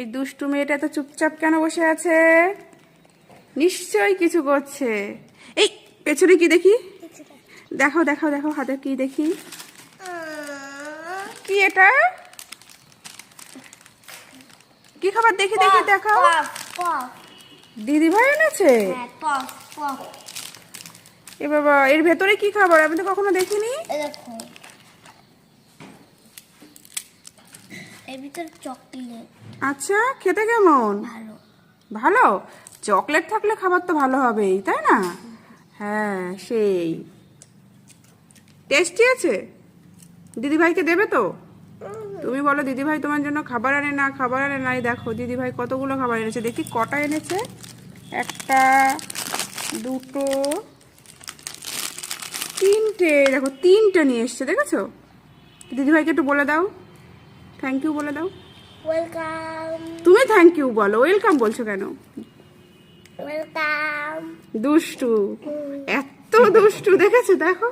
এই দুষ্টু মেয়েটা তো চুপচাপ কেন বসে আছে? নিশ্চয়ই কিছু করছে। এই পেছনে কি দেখি? দেখো দেখো দেখো, হাতে কি দেখি? কি এটা? কি খাবার দেখি দেখি দেখাও। দিদি ভাই এনেছে? এ বাবা, এর ভেতরে কি খাবার? আমি তো কখনো দেখিনি। এর ভিতরে চকলেট। আচ্ছা, খেতে কেমন? ভালো। ভালো? চকলেট থাকলে খাবার তো ভালো হবেই, তাই না? হ্যাঁ, সেই টেস্টি আছে। দিদিভাইকে দেবে তো? তুমি বলো দিদিভাই তোমার জন্য খাবার আনে না, খাবার আনে না। এই দেখো দিদিভাই কতগুলো খাবার এনেছে, দেখি কটা এনেছে। একটা, দুটো, তিনটে। দেখো তিনটে নিয়ে এসছে, দেখেছো? দিদিভাইকে একটু বলে দাও, থ্যাংক ইউ বলে দাও। ওয়েলকাম। তুমি থ্যাংক ইউ বলো, ওয়েলকাম বলছো কেন? ওয়েলকাম। দুষ্টু, এত দুষ্টু, দেখেছো? দেখো